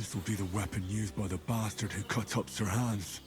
This'll be the weapon used by the bastard who cut up Sir Hans.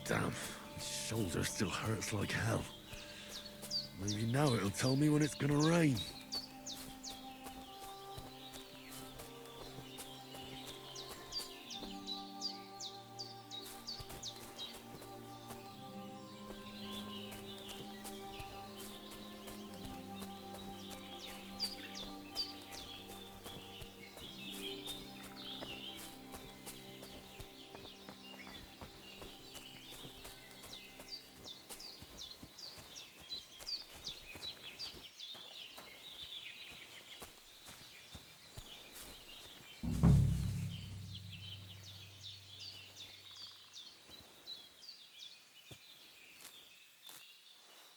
Damn, my shoulder still hurts like hell. Maybe now it'll tell me when it's gonna rain.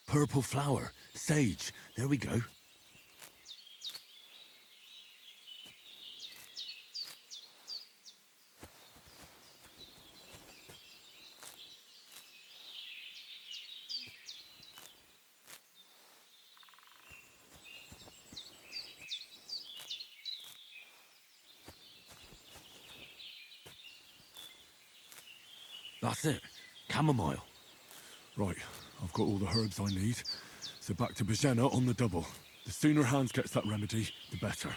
Purple flower, sage, there we go. That's it, chamomile. Right, I've got all the herbs I need. So back to Bajena on the double. The sooner Hans gets that remedy, the better.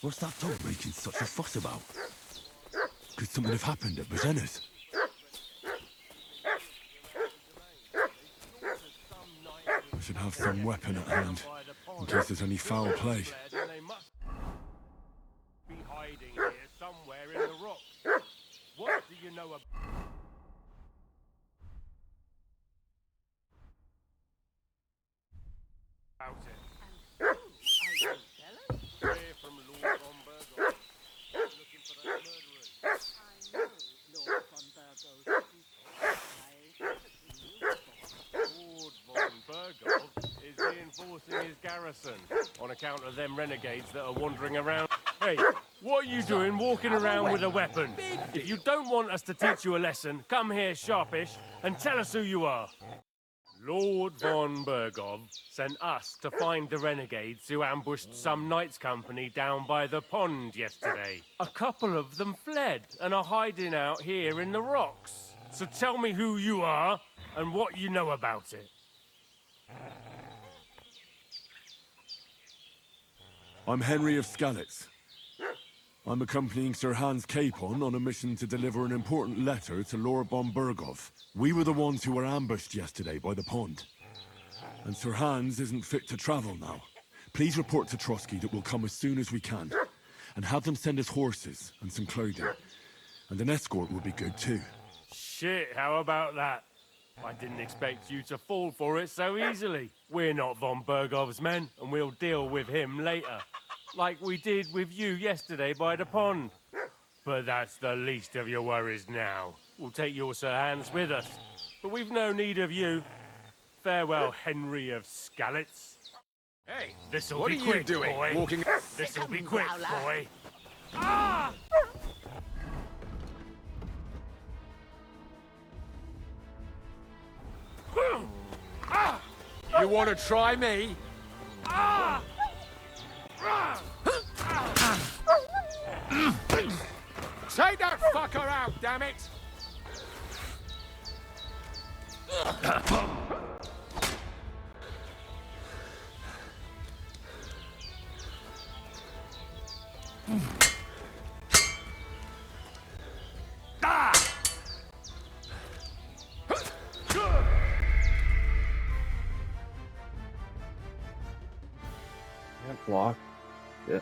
What's that dog making such a fuss about? Could something have happened at Bajena's? should have some weapon at hand, in case there's any foul play. They must be hiding here somewhere in the rocks. What do you know about it? We're from Lord von Burgos. Looking for those murderers. I know Lord von Burgos. Lord von Burgos is reinforcing his garrison on account of them renegades that are wandering around. Hey, what are you doing walking around with a weapon? If you don't want us to teach you a lesson, come here sharpish and tell us who you are. Lord von Burgov sent us to find the renegades who ambushed some knights' company down by the pond yesterday. A couple of them fled and are hiding out here in the rocks. So tell me who you are and what you know about it. I'm Henry of Skalitz. I'm accompanying Sir Hans Capon on a mission to deliver an important letter to Lord von Burgov. We were the ones who were ambushed yesterday by the pond. And Sir Hans isn't fit to travel now. Please report to Trotsky that we'll come as soon as we can. And have them send us horses and some clothing. And an escort would be good too. Shit, how about that? I didn't expect you to fall for it so easily. We're not von Burgov's men, and we'll deal with him later. Like we did with you yesterday by the pond. But that's the least of your worries now. We'll take your Sir Hans with us. But we've no need of you. Farewell, Henry of Skalitz. Hey, This'll what be are quick, you doing? boy. Walking. This'll be quick, Growler. boy. Ah! You want to try me? Ah! Take that fucker out, damn it! Can't block. Yeah.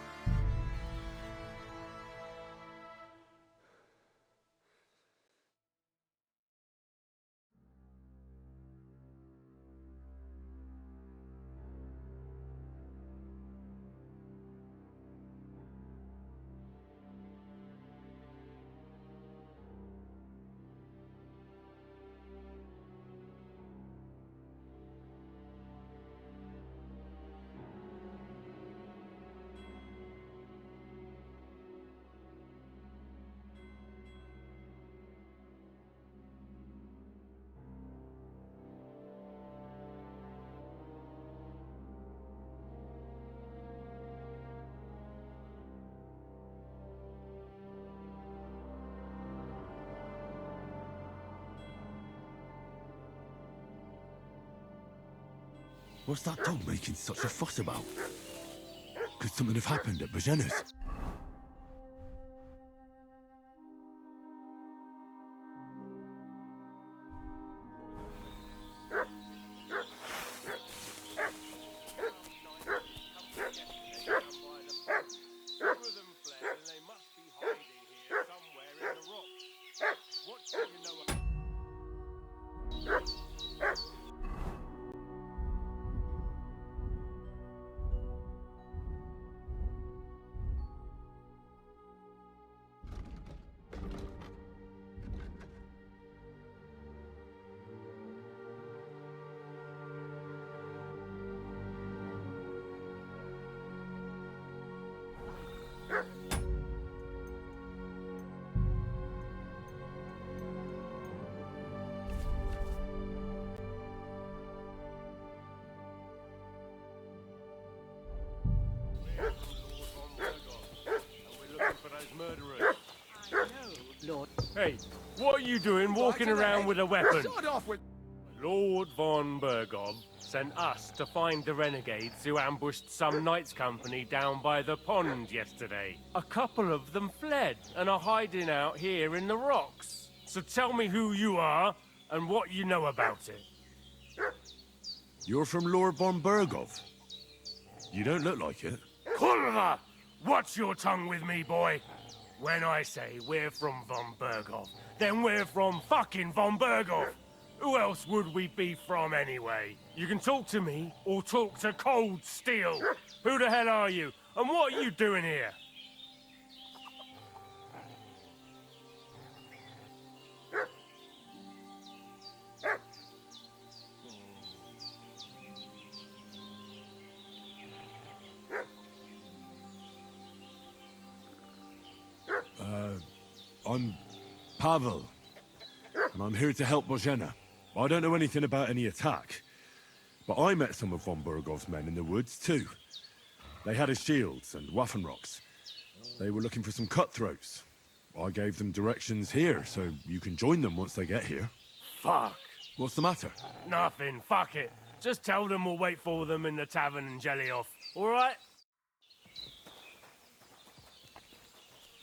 What's that dog making such a fuss about? Could something have happened at Bajena's? Two of them fled, and they must be hiding here somewhere in the rocks. What do you know about murderers? I know Lord. Hey, what are you doing walking around with a weapon? Start off with. Lord von Burgov sent us to find the renegades who ambushed some knights' company down by the pond yesterday. A couple of them fled and are hiding out here in the rocks. So tell me who you are and what you know about it. You're from Lord von Bergov. You don't look like it. Kulva! Watch your tongue with me, boy. When I say we're from von Bergov, then we're from fucking von Bergov. Who else would we be from anyway? You can talk to me or talk to cold steel. Who the hell are you? And what are you doing here? I'm Pavel, and I'm here to help Bozhena. I don't know anything about any attack, but I met some of von Bergov's men in the woods too. They had his shields and Waffenrocks. They were looking for some cutthroats. I gave them directions here, so you can join them once they get here. Fuck. What's the matter? Nothing. Fuck it. Just tell them we'll wait for them in the tavern and jelly off. All right?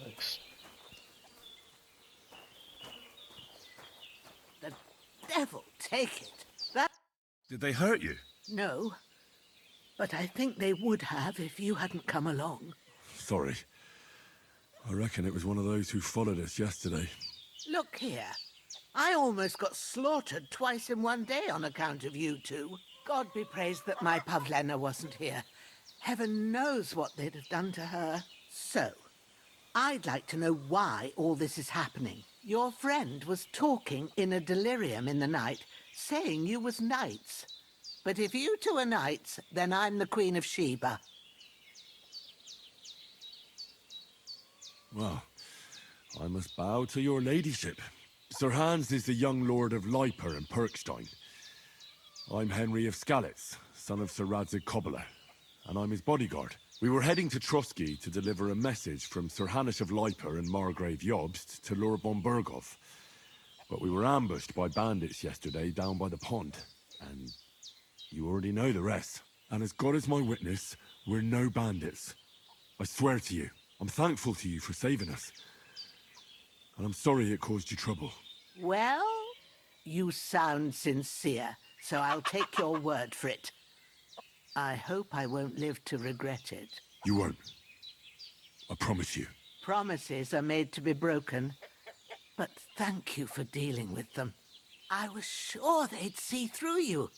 Thanks. The devil take it. That... Did they hurt you? No. But I think they would have if you hadn't come along. Sorry. I reckon it was one of those who followed us yesterday. Look here. I almost got slaughtered twice in one day on account of you two. God be praised that my Pavlena wasn't here. Heaven knows what they'd have done to her. So, I'd like to know why all this is happening. Your friend was talking in a delirium in the night, saying you was knights. But if you two are knights, then I'm the Queen of Sheba. Well, I must bow to your ladyship. Sir Hans is the young lord of Leiper and Perkstein. I'm Henry of Skalitz, son of Sir Radzig Kobyla, and I'm his bodyguard. We were heading to Trotsky to deliver a message from Sir Hanish of Leiper and Margrave Jobst to Lord von Bergov. But we were ambushed by bandits yesterday down by the pond, and you already know the rest. And as God is my witness, we're no bandits. I swear to you, I'm thankful to you for saving us. And I'm sorry it caused you trouble. Well, you sound sincere, so I'll take your word for it. I hope I won't live to regret it. You won't. I promise you. Promises are made to be broken, but thank you for dealing with them. I was sure they'd see through you.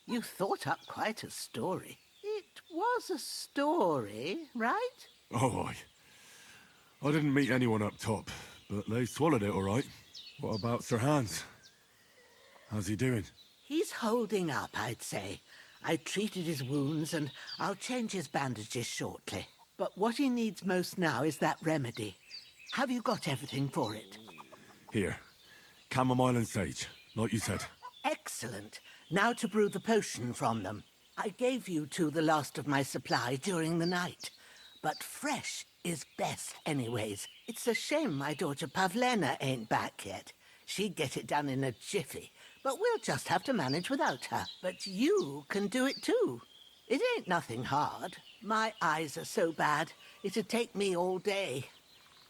You thought up quite a story. It was a story, right? Oh, I didn't meet anyone up top, but they swallowed it all right. What about Sir Hans? How's he doing? He's holding up, I'd say. I treated his wounds and I'll change his bandages shortly. But what he needs most now is that remedy. Have you got everything for it? Here. Chamomile and sage, like you said. Excellent. Now to brew the potion from them. I gave you two the last of my supply during the night. But fresh is best anyways. It's a shame my daughter Pavlena ain't back yet. She'd get it done in a jiffy. But we'll just have to manage without her. But you can do it too. It ain't nothing hard. My eyes are so bad, it'd take me all day.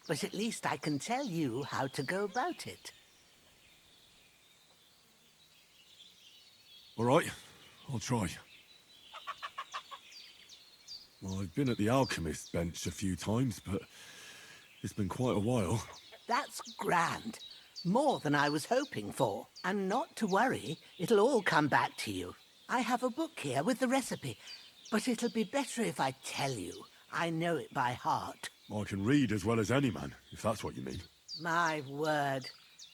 But at least I can tell you how to go about it. All right, I'll try. Well, I've been at the alchemist's bench a few times, but it's been quite a while. That's grand. More than I was hoping for. And not to worry, it'll all come back to you. I have a book here with the recipe, but it'll be better if I tell you. I know it by heart. I can read as well as any man, if that's what you mean. My word.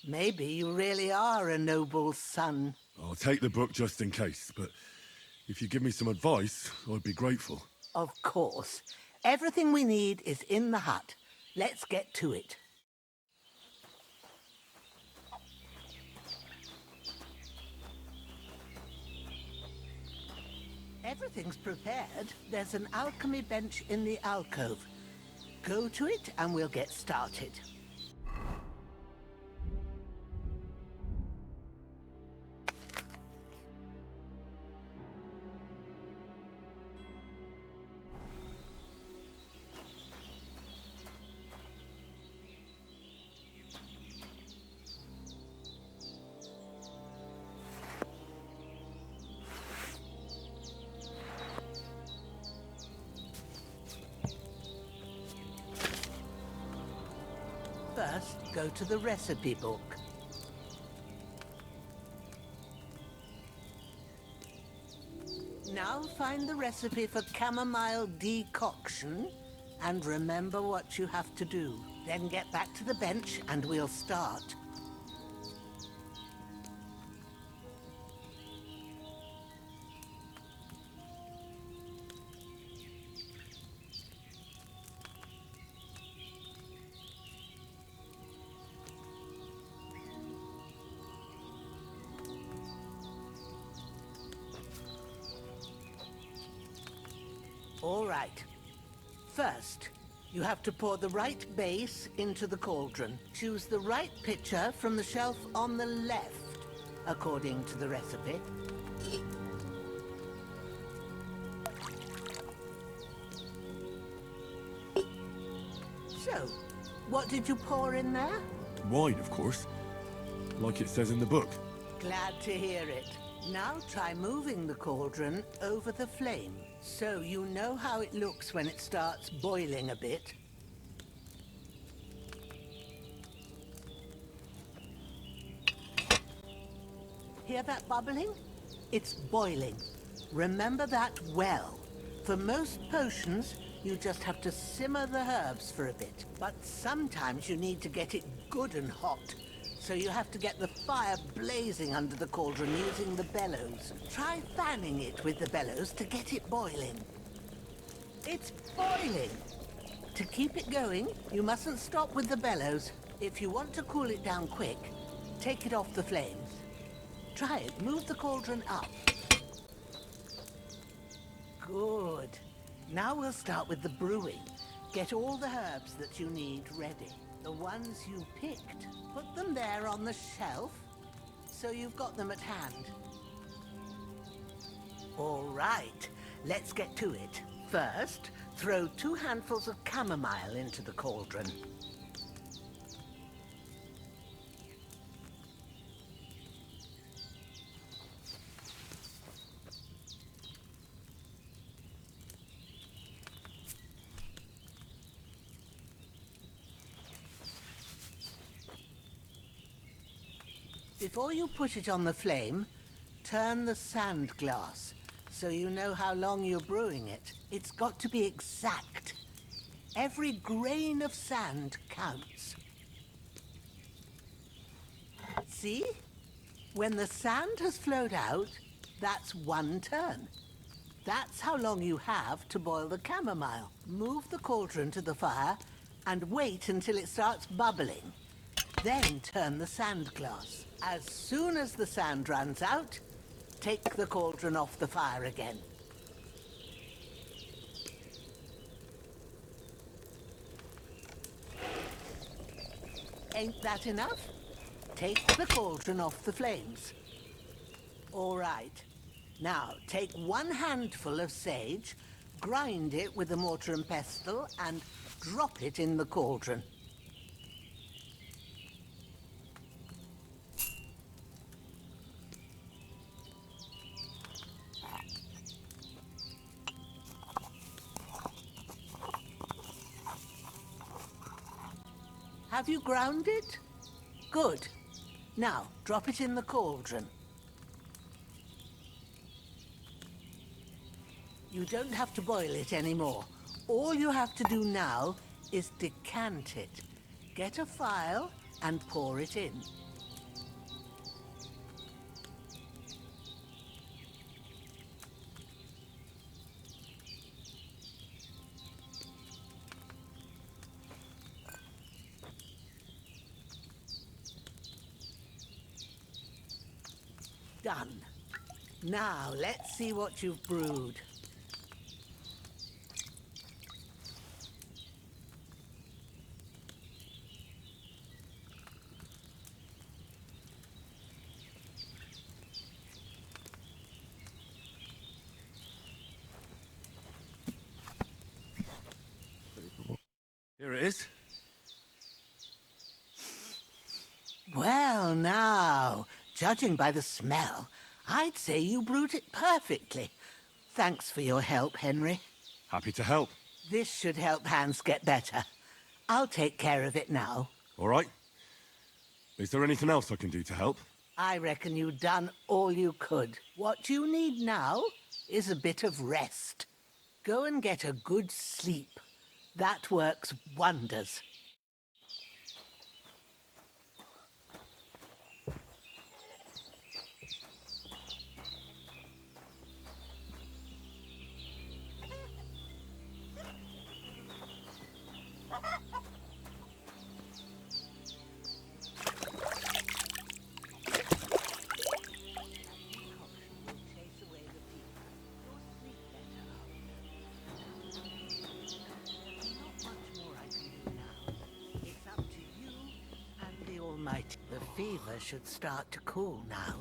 Maybe you really are a noble son. I'll take the book just in case, but if you give me some advice, I'd be grateful. Of course. Everything we need is in the hut. Let's get to it. Everything's prepared. There's an alchemy bench in the alcove. Go to it and we'll get started. go to the recipe book. Now find the recipe for chamomile decoction and remember what you have to do. Then get back to the bench and we'll start. All right. First, you have to pour the right base into the cauldron. Choose the right pitcher from the shelf on the left, according to the recipe. So, what did you pour in there? Wine, of course. Like it says in the book. Glad to hear it. Now try moving the cauldron over the flame, so you know how it looks when it starts boiling a bit. Hear that bubbling? It's boiling. Remember that well. For most potions, you just have to simmer the herbs for a bit. But sometimes you need to get it good and hot. So you have to get the fire blazing under the cauldron using the bellows. Try fanning it with the bellows to get it boiling. It's boiling! To keep it going, you mustn't stop with the bellows. If you want to cool it down quick, take it off the flames. Try it. Move the cauldron up. Good. Now we'll start with the brewing. Get all the herbs that you need ready. The ones you picked, put them there on the shelf, so you've got them at hand. All right, let's get to it. First, throw 2 handfuls of chamomile into the cauldron. Before you put it on the flame, turn the sand glass so you know how long you're brewing it. It's got to be exact. Every grain of sand counts. See? When the sand has flowed out, that's 1 turn. That's how long you have to boil the chamomile. Move the cauldron to the fire and wait until it starts bubbling. Then turn the sand glass. As soon as the sand runs out, take the cauldron off the fire again. Ain't that enough? Take the cauldron off the flames. All right. Now, take 1 handful of sage, grind it with a mortar and pestle, and drop it in the cauldron. Have you ground it? Good. Now, drop it in the cauldron. You don't have to boil it anymore. All you have to do now is decant it. Get a phial and pour it in. Done. Now, let's see what you've brewed. Here it is. Well, now, judging by the smell, I'd say you brewed it perfectly. Thanks for your help, Henry. Happy to help. This should help Hans get better. I'll take care of it now. All right. Is there anything else I can do to help? I reckon you've done all you could. What you need now is a bit of rest. Go and get a good sleep. That works wonders. The fever should start to cool now.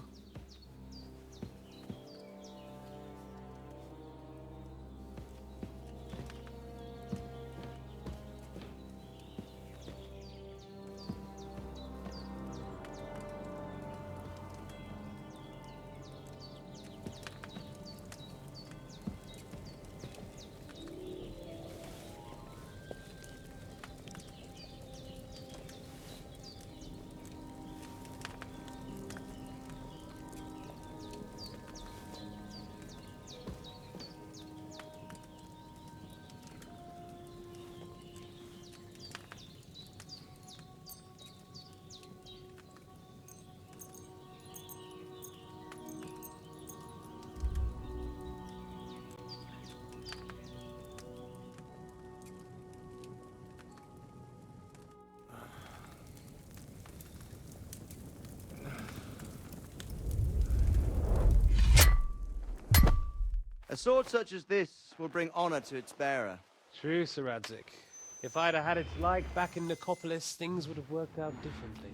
A sword such as this will bring honor to its bearer. True, Sir Radzik. If I'd have had its like back in Nicopolis, things would have worked out differently.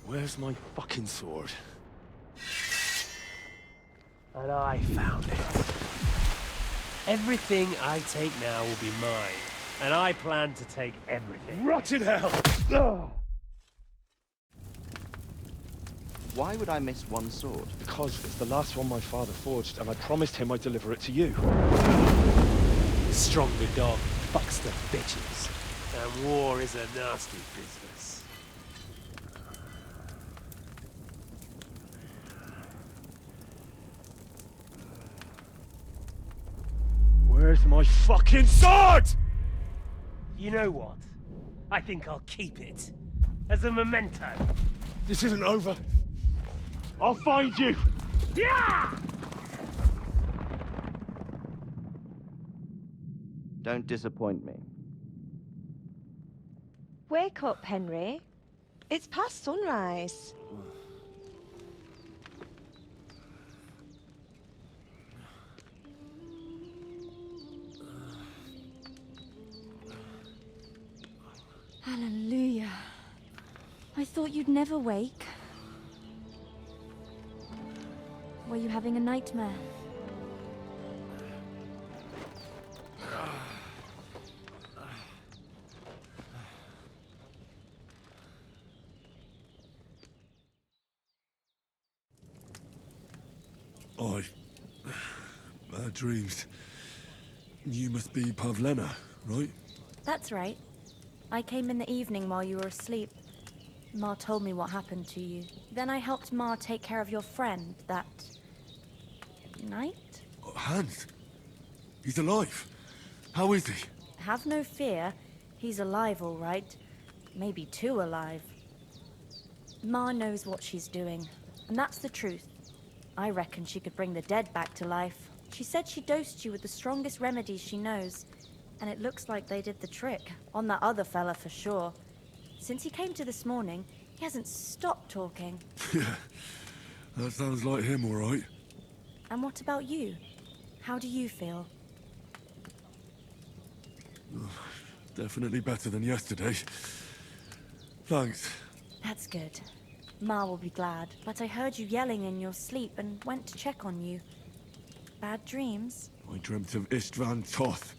Where's my fucking sword? And I found it. Everything I take now will be mine, and I plan to take everything. Rotted hell! Why would I miss one sword? Because it's the last one my father forged, and I promised him I'd deliver it to you. Stronger dog fucks the bitches, and war is a nasty business. Where's my fucking sword? You know what? I think I'll keep it. As a memento. This isn't over. I'll find you! Yeah! Don't disappoint me. Wake up, Henry. It's past sunrise. Hallelujah. I thought you'd never wake. Were you having a nightmare? Bad dreams. You must be Pavlena, right? That's right. I came in the evening while you were asleep. Ma told me what happened to you. Then I helped Ma take care of your friend that night? Oh, Hans. He's alive. How is he? Have no fear. He's alive, all right. Maybe too alive. Ma knows what she's doing, and that's the truth. I reckon she could bring the dead back to life. She said she dosed you with the strongest remedies she knows, and it looks like they did the trick. On that other fella for sure. Since he came to this morning, he hasn't stopped talking. Yeah, that sounds like him, all right. And what about you? How do you feel? Definitely better than yesterday. Thanks. That's good. Ma will be glad, but I heard you yelling in your sleep and went to check on you. Bad dreams? I dreamt of Istvan Toth,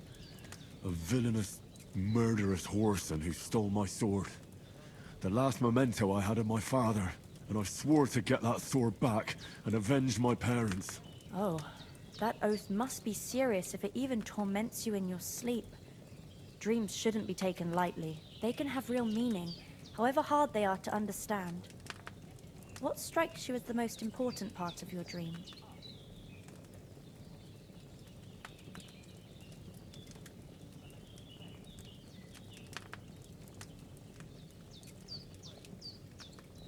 a villainous, murderous whoreson who stole my sword. The last memento I had of my father, and I swore to get that sword back and avenge my parents. Oh, That oath must be serious if it even torments you in your sleep. Dreams shouldn't be taken lightly. They can have real meaning, however hard they are to understand. What strikes you as the most important part of your dream?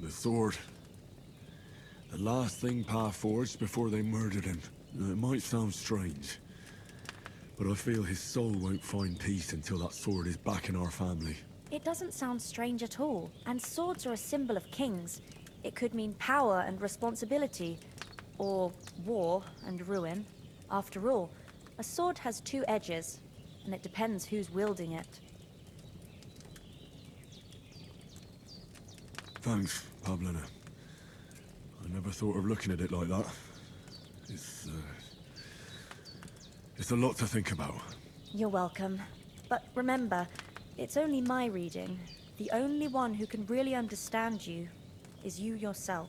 The sword. The last thing Pa forged before they murdered him. It might sound strange, but I feel his soul won't find peace until that sword is back in our family. It doesn't sound strange at all, and swords are a symbol of kings. It could mean power and responsibility, or war and ruin. After all, a sword has two edges, and it depends who's wielding it. Thanks, Pablina. I never thought of looking at it like that. It's a lot to think about. You're welcome. But remember, it's only my reading. The only one who can really understand you is you yourself.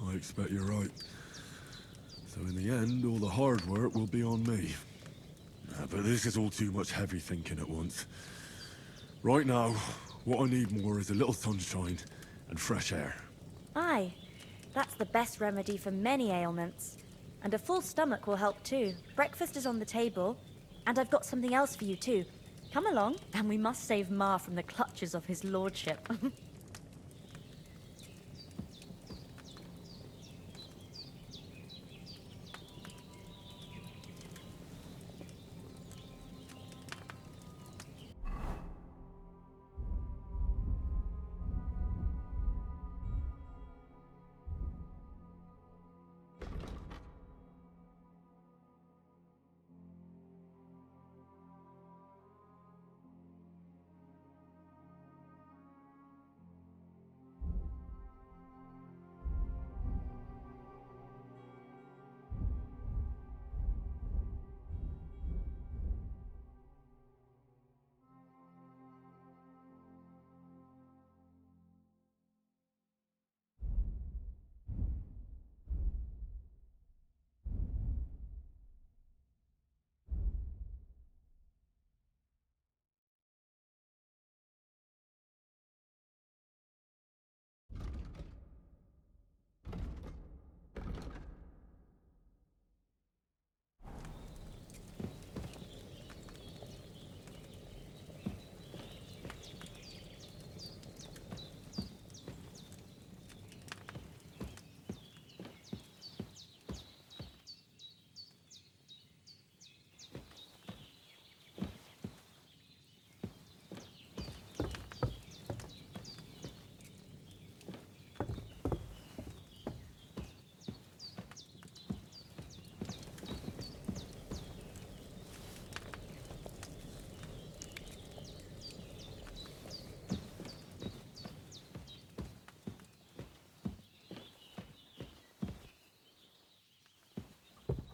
I expect you're right. So in the end, all the hard work will be on me. But this is all too much heavy thinking at once. Right now, what I need more is a little sunshine and fresh air. Aye, that's the best remedy for many ailments. And a full stomach will help too. Breakfast is on the table, and I've got something else for you too. Come along, and we must save Ma from the clutches of his lordship.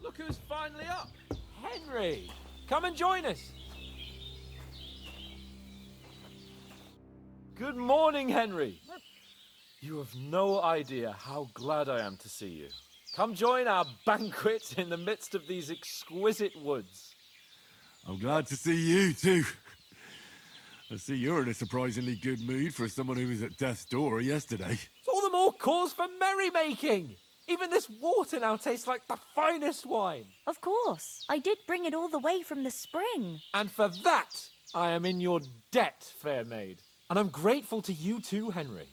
Look who's finally up! Henry! Come and join us! Good morning, Henry! You have no idea how glad I am to see you. Come join our banquet in the midst of these exquisite woods. I'm glad to see you too. I see you're in a surprisingly good mood for someone who was at death's door yesterday. It's all the more cause for merrymaking! Even this water now tastes like the finest wine. Of course. I did bring it all the way from the spring. And for that, I am in your debt, fair maid. And I'm grateful to you too, Henry.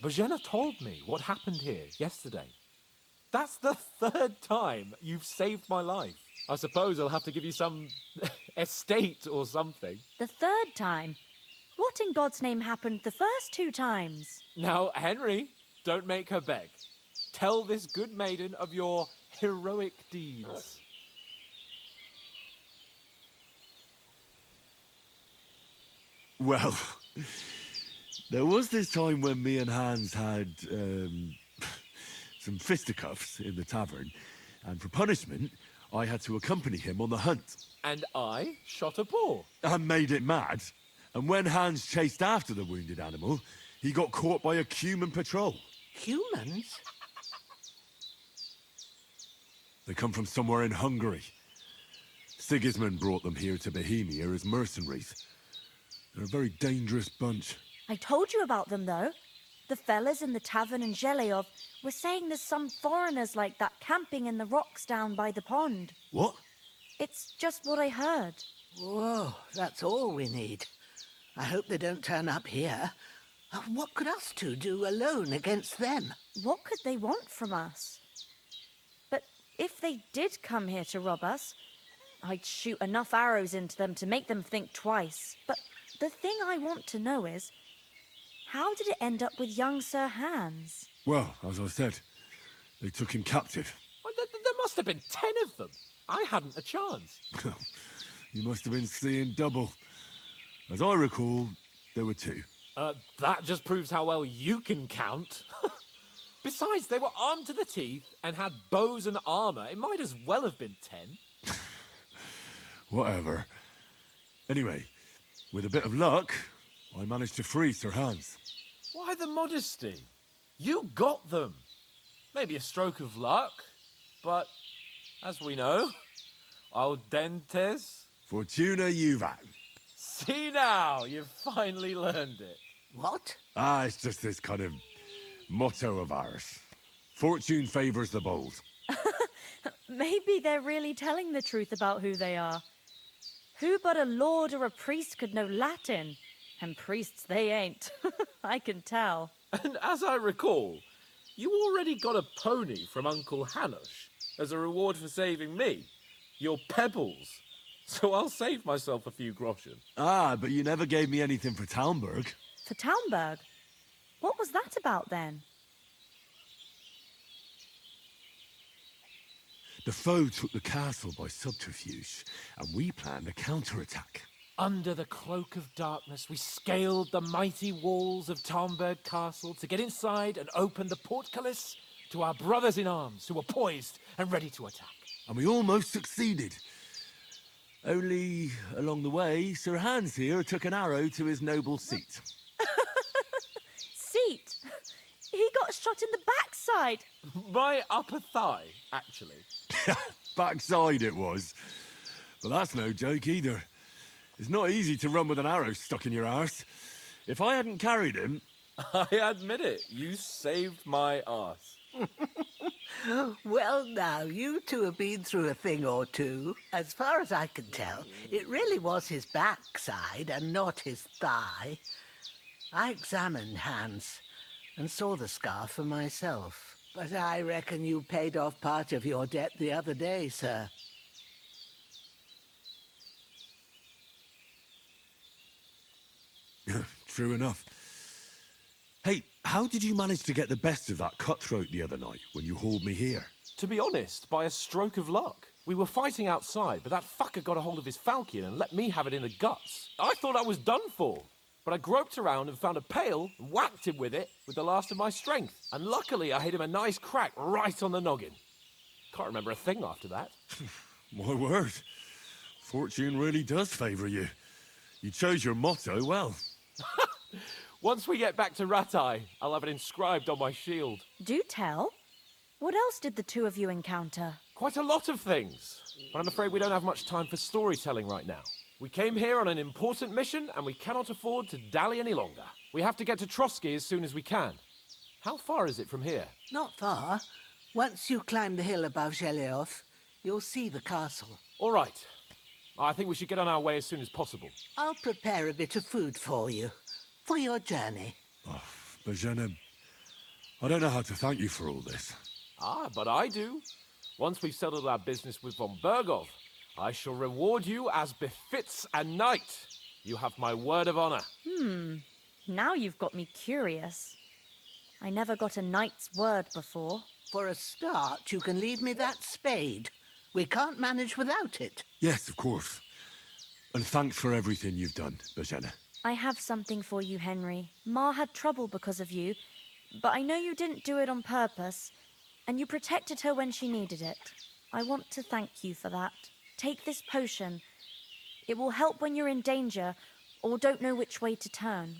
Bojena told me what happened here yesterday. That's the third time you've saved my life. I suppose I'll have to give you some estate or something. The third time? What in God's name happened the first two times? Now, Henry, don't make her beg. Tell this good maiden of your heroic deeds. Well, there was this time when me and Hans had some fisticuffs in the tavern, and for punishment, I had to accompany him on the hunt. And I shot a boar. And made it mad. And when Hans chased after the wounded animal, he got caught by a human patrol. Humans? They come from somewhere in Hungary. Sigismund brought them here to Bohemia as mercenaries. They're a very dangerous bunch. I told you about them, though. The fellas in the tavern in Zheleov were saying there's some foreigners like that camping in the rocks down by the pond. What? It's just what I heard. Whoa, that's all we need. I hope they don't turn up here. What could us two do alone against them? What could they want from us? But if they did come here to rob us, I'd shoot enough arrows into them to make them think twice. But the thing I want to know is, how did it end up with young Sir Hans? Well, as I said, they took him captive. Well, there must have been 10 of them. I hadn't a chance. You must have been seeing double. As I recall, there were 2. That just proves how well you can count. Besides, they were armed to the teeth and had bows and armor. It might as well have been 10. Whatever. Anyway, with a bit of luck, I managed to free Sir Hans. Why the modesty? You got them. Maybe a stroke of luck, but as we know, al dentes. Fortuna juvat. See now, you've finally learned it. What? It's just this kind of motto of ours. Fortune favors the bold. Maybe they're really telling the truth about who they are. Who but a lord or a priest could know Latin? And priests they ain't. I can tell. And as I recall, you already got a pony from Uncle Hanush as a reward for saving me. Your pebbles. So I'll save myself a few groschen. But you never gave me anything for Talmberg. For Talmberg? What was that about then? The foe took the castle by subterfuge, and we planned a counterattack. Under the cloak of darkness, we scaled the mighty walls of Talmberg Castle to get inside and open the portcullis to our brothers in arms who were poised and ready to attack. And we almost succeeded. Only, along the way, Sir Hans here took an arrow to his noble seat. Seat? He got shot in the backside. My upper thigh, actually. Backside it was. But that's no joke either. It's not easy to run with an arrow stuck in your arse. If I hadn't carried him... I admit it, you saved my arse. Well, now, you two have been through a thing or two. As far as I can tell, it really was his backside and not his thigh. I examined Hans and saw the scar for myself. But I reckon you paid off part of your debt the other day, sir. True enough. Hey, how did you manage to get the best of that cutthroat the other night when you hauled me here? To be honest, by a stroke of luck. We were fighting outside, but that fucker got a hold of his falcon and let me have it in the guts. I thought I was done for. But I groped around and found a pail and whacked him with it with the last of my strength. And luckily I hit him a nice crack right on the noggin. Can't remember a thing after that. My word. Fortune really does favour you. You chose your motto well. Once we get back to Ratai, I'll have it inscribed on my shield. Do tell. What else did the two of you encounter? Quite a lot of things. But I'm afraid we don't have much time for storytelling right now. We came here on an important mission, and we cannot afford to dally any longer. We have to get to Trotsky as soon as we can. How far is it from here? Not far. Once you climb the hill above Zheleov, you'll see the castle. All right. I think we should get on our way as soon as possible. I'll prepare a bit of food for you, for your journey. Oh, Bozhena, I don't know how to thank you for all this. But I do. Once we've settled our business with von Bergov, I shall reward you as befits a knight. You have my word of honor. Now you've got me curious. I never got a knight's word before. For a start, you can leave me that spade. We can't manage without it. Yes, of course. And thanks for everything you've done, Bozhena. I have something for you, Henry. Ma had trouble because of you, but I know you didn't do it on purpose, and you protected her when she needed it. I want to thank you for that. Take this potion. It will help when you're in danger or don't know which way to turn.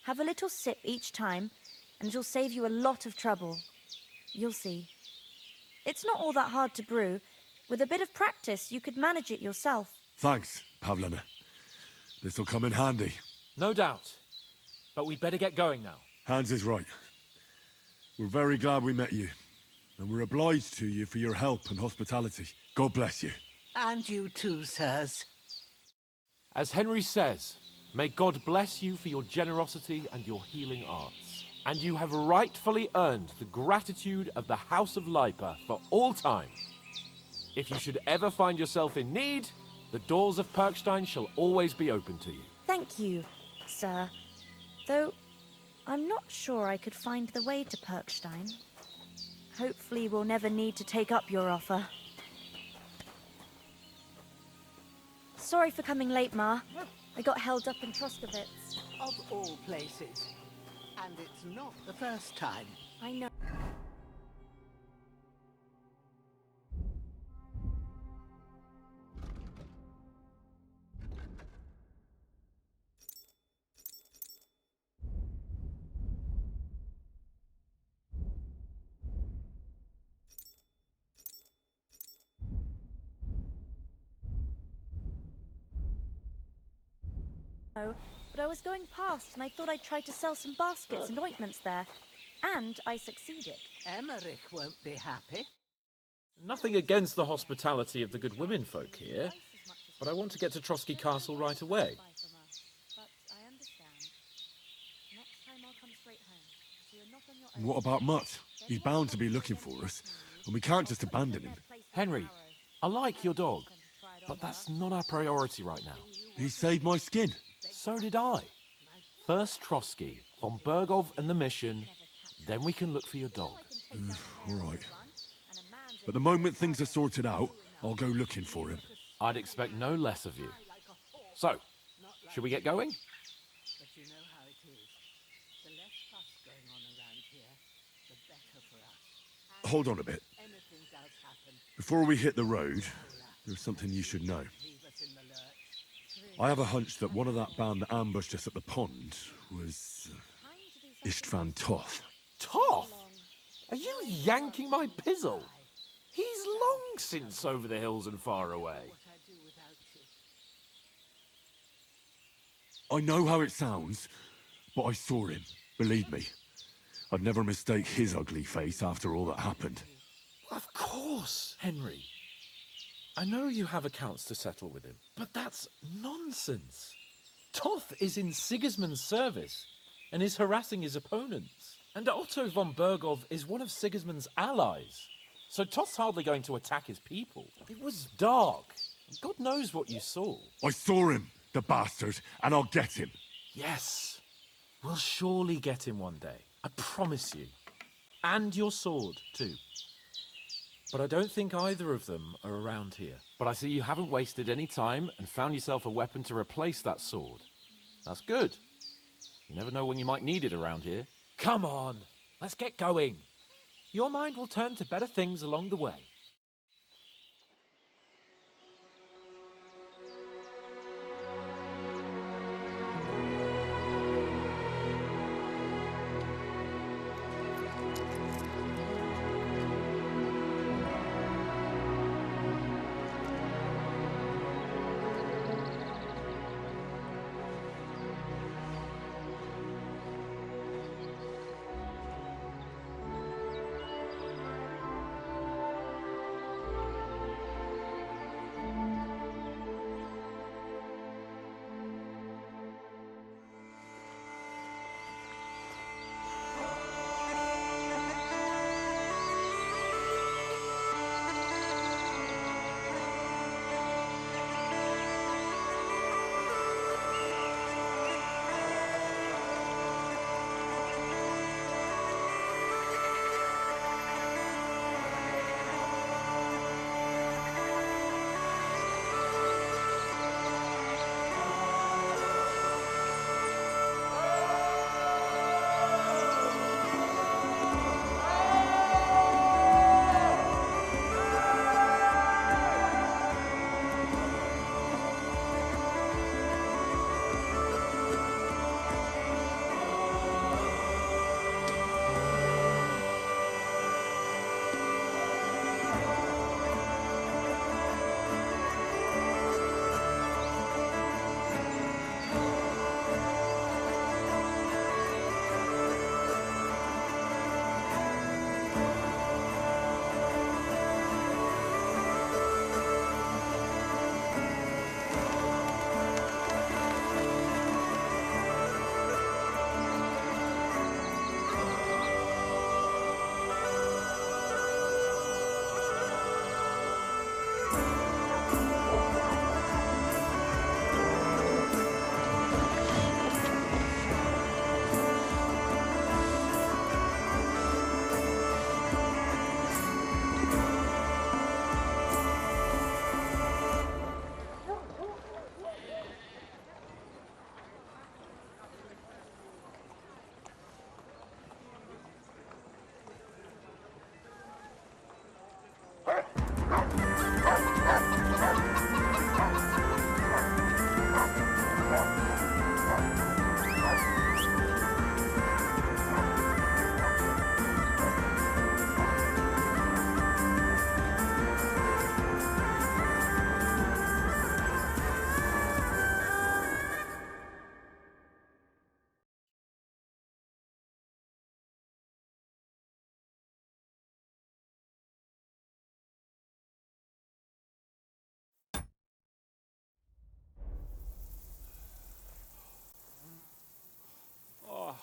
Have a little sip each time, and it'll save you a lot of trouble. You'll see. It's not all that hard to brew. With a bit of practice, you could manage it yourself. Thanks, Pavlina. This'll come in handy. No doubt. But we'd better get going now. Hans is right. We're very glad we met you. And we're obliged to you for your help and hospitality. God bless you. And you too, sirs. As Henry says, may God bless you for your generosity and your healing arts. And you have rightfully earned the gratitude of the House of Lipa for all time. If you should ever find yourself in need, the doors of Perkstein shall always be open to you. Thank you, sir. Though, I'm not sure I could find the way to Perkstein. Hopefully we'll never need to take up your offer. Sorry for coming late, Ma. I got held up in Troskovitz. Of all places. And it's not the first time. I know. But I was going past and I thought I'd try to sell some baskets and ointments there. And I succeeded. Emmerich won't be happy. Nothing against the hospitality of the good women folk here, but I want to get to Trotsky Castle right away. But I understand. Next time I'll come straight home. So you're not on your own. What about Mutt? He's bound to be looking for us, and we can't just abandon him. Henry, I like your dog, but that's not our priority right now. He saved my skin. So did I. First Trotsky, von Bergov and the mission, then we can look for your dog. All right. But the moment things are sorted out, I'll go looking for him. I'd expect no less of you. So, should we get going? But you know how it is. The less fuss going on around here, the better for us. Hold on a bit. Anything does happen, Before we hit the road, there's something you should know. leave us in the lurch. I have a hunch that one of that band that ambushed us at the pond was Istvan Toth. Toth? Are you yanking my pizzle? He's long since over the hills and far away. What I do without you. I know how it sounds, but I saw him. Believe me. I'd never mistake his ugly face after all that happened. Of course, Henry. I know you have accounts to settle with him, but that's nonsense. Toth is in Sigismund's service and is harassing his opponents. And Otto von Bergov is one of Sigismund's allies. So Toth's hardly going to attack his people. It was dark. God knows what you saw. I saw him, the bastard, and I'll get him. Yes, we'll surely get him one day. I promise you. And your sword, too. But I don't think either of them are around here. But I see you haven't wasted any time and found yourself a weapon to replace that sword. That's good. You never know when you might need it around here. Come on, let's get going. Your mind will turn to better things along the way.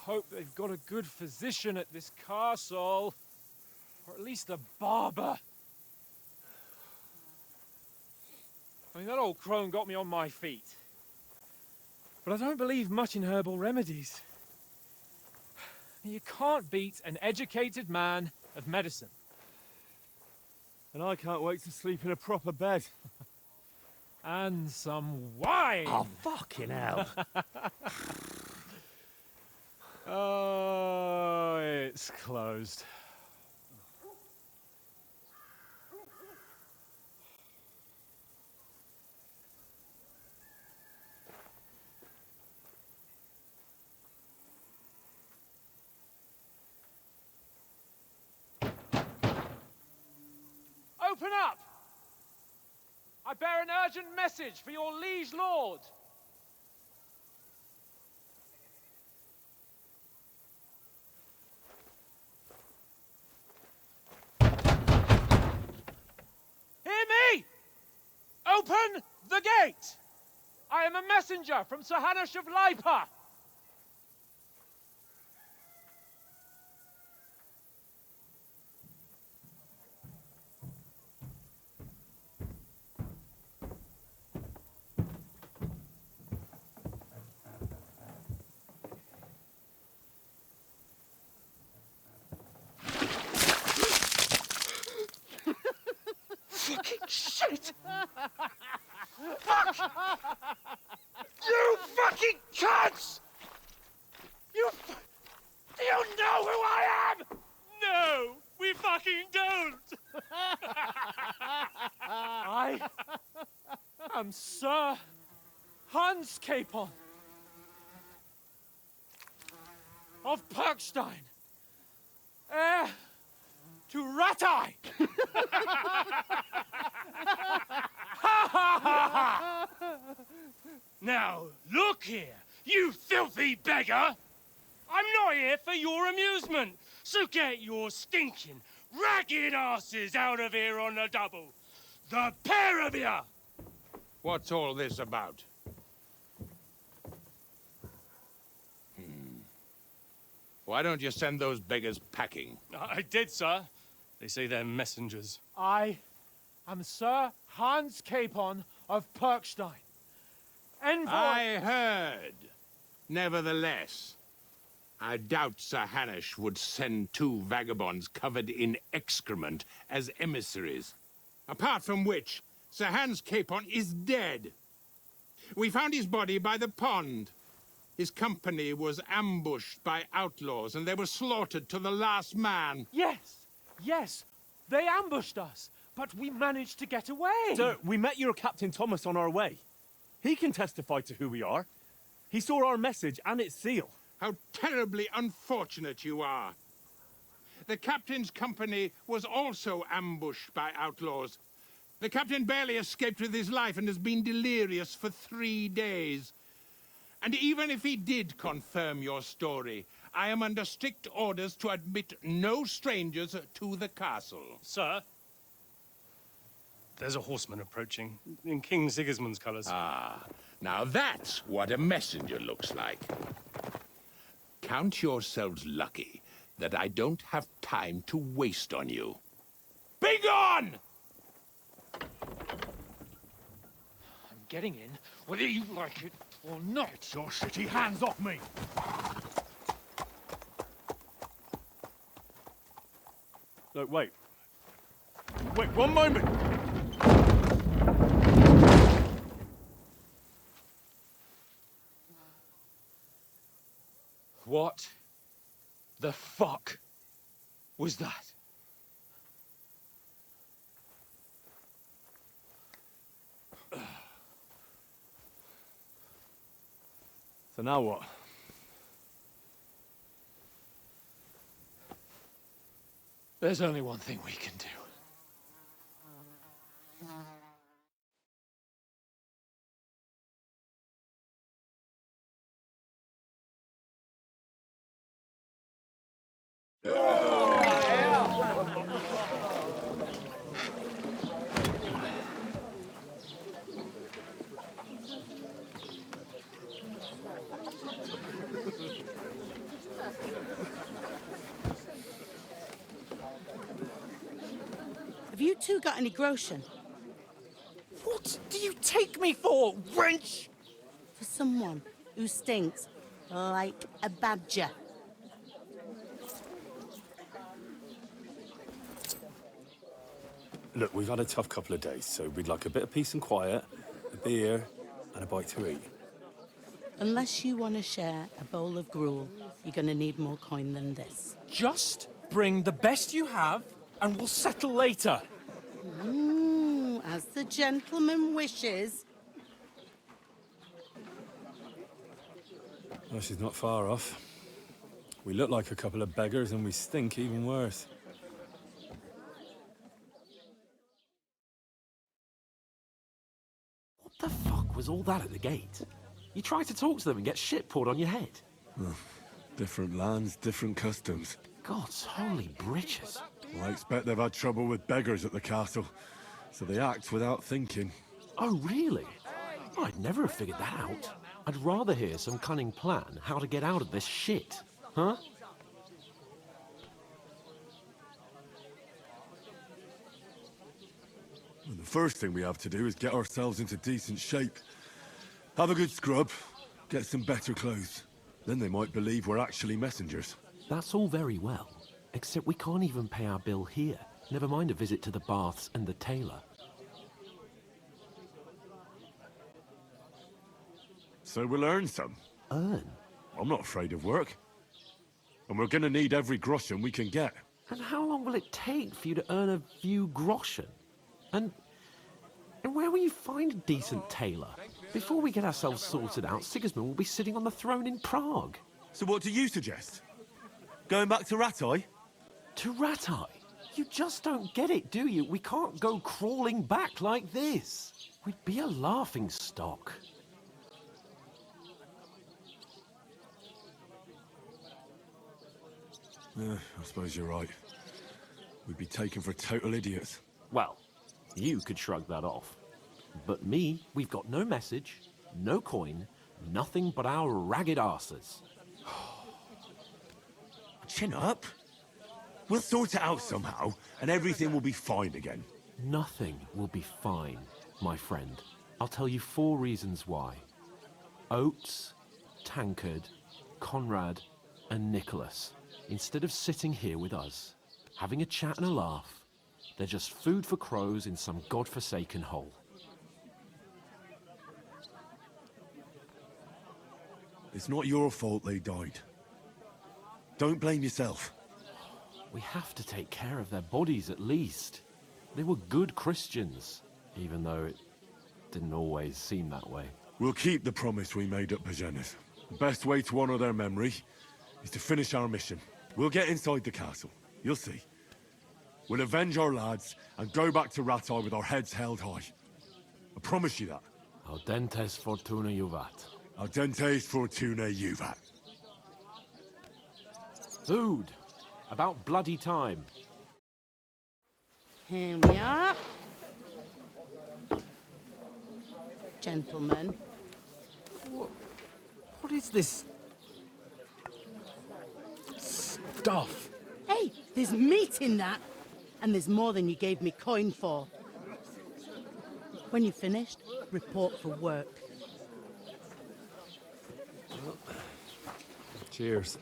hope they've got a good physician at this castle. Or at least a barber. I mean, that old crone got me on my feet. But I don't believe much in herbal remedies. You can't beat an educated man of medicine. And I can't wait to sleep in a proper bed. And some wine! Oh, fucking hell. Oh, it's closed. Open up! I bear an urgent message for your liege lord. Hear me! Open the gate! I am a messenger from Sir Hanush of Lipa. Fucking shit! Fuck! You fucking cunts! Do you know who I am? No, we fucking don't! I am Sir Hans Capon of Perkstein, heir to Ratai! Now, look here, you filthy beggar! I'm not here for your amusement, so get your stinking, ragged asses out of here on the double. The pair of you! What's all this about? Why don't you send those beggars packing? I did, sir. They say they're messengers. I am Sir Hans Capon of Perkstein. Envoy... I heard. Nevertheless, I doubt Sir Hanush would send two vagabonds covered in excrement as emissaries. Apart from which, Sir Hans Capon is dead. We found his body by the pond. His company was ambushed by outlaws, and they were slaughtered to the last man. Yes, they ambushed us, but we managed to get away. Sir, we met your Captain Thomas on our way. He can testify to who we are. He saw our message and its seal. How terribly unfortunate you are. The captain's company was also ambushed by outlaws. The captain barely escaped with his life and has been delirious for 3 days. And even if he did confirm your story, I am under strict orders to admit no strangers to the castle. Sir, there's a horseman approaching in King Sigismund's colours. Ah, now that's what a messenger looks like. Count yourselves lucky that I don't have time to waste on you. Be gone! I'm getting in, whether you like it or not. Your shitty hands off me! Look, wait. Wait, one moment! What the fuck was that? So now what? There's only one thing we can do. two got any groschen? What do you take me for, wench? For someone who stinks like a badger. Look, we've had a tough couple of days, so we'd like a bit of peace and quiet, a beer, and a bite to eat. Unless you want to share a bowl of gruel, you're going to need more coin than this. Just bring the best you have, and we'll settle later. As the gentleman wishes. Well, she's not far off. We look like a couple of beggars, and we stink even worse. What the fuck was all that at the gate? You try to talk to them and get shit poured on your head. Different lands, different customs. God's holy britches. Well, I expect they've had trouble with beggars at the castle, so they act without thinking. Oh, really? I'd never have figured that out. I'd rather hear some cunning plan how to get out of this shit. Huh? And the first thing we have to do is get ourselves into decent shape. Have a good scrub, get some better clothes. Then they might believe we're actually messengers. That's all very well, except we can't even pay our bill here. Never mind a visit to the baths and the tailor. So we'll earn some. Earn? I'm not afraid of work. And we're gonna need every groschen we can get. And how long will it take for you to earn a few groschen? And where will you find a decent tailor? Before we get ourselves sorted out, Sigismund will be sitting on the throne in Prague. So what do you suggest? Going back to Ratai? To Ratai? You just don't get it, do you? We can't go crawling back like this. We'd be a laughing stock. I suppose you're right. We'd be taken for total idiots. Well, you could shrug that off. But me, we've got no message, no coin, nothing but our ragged arses. Chin up. We'll sort it out somehow, and everything will be fine again. Nothing will be fine, my friend. I'll tell you 4 reasons why. Oates, Tankard, Conrad, and Nicholas, instead of sitting here with us, having a chat and a laugh, they're just food for crows in some godforsaken hole. It's not your fault they died. Don't blame yourself. We have to take care of their bodies at least. They were good Christians, even though it didn't always seem that way. We'll keep the promise we made at Bajena's. The best way to honor their memory is to finish our mission. We'll get inside the castle. You'll see. We'll avenge our lads and go back to Ratai with our heads held high. I promise you that. Audentes fortuna juvat. Audentes fortuna juvat. Food. About bloody time. Here we are. Gentlemen. What is this stuff? Hey, there's meat in that. And there's more than you gave me coin for. When you're finished, report for work. Cheers.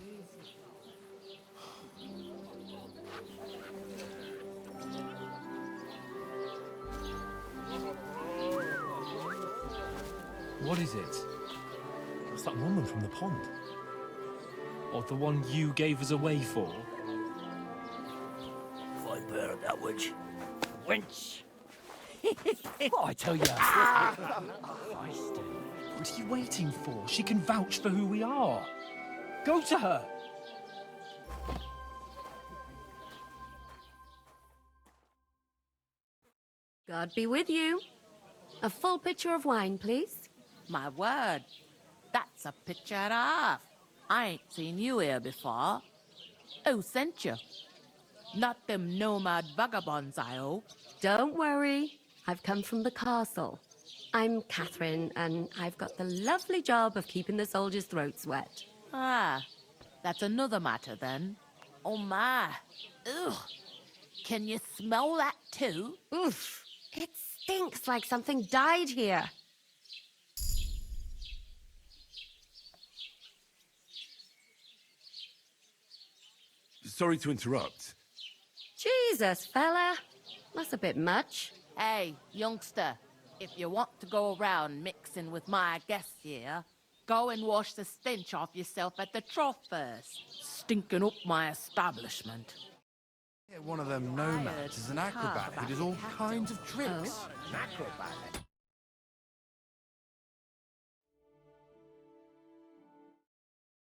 What is it? It's that woman from the pond. Or the one you gave us away for? I bear that witch. Wench! What I tell you? What are you waiting for? She can vouch for who we are. Go to her. God be with you. A full pitcher of wine, please. My word, that's a picture and a half. I ain't seen you here before. Who sent you? Not them nomad vagabonds, I hope. Don't worry. I've come from the castle. I'm Catherine, and I've got the lovely job of keeping the soldiers' throats wet. Ah, that's another matter then. Oh my. Ugh. Can you smell that too? Oof. It stinks like something died here. Sorry to interrupt. Jesus, fella. That's a bit much. Hey, youngster, if you want to go around mixing with my guests here, go and wash the stench off yourself at the trough first. Stinking up my establishment. One of them nomads is an acrobat who does all kinds of tricks. An acrobat?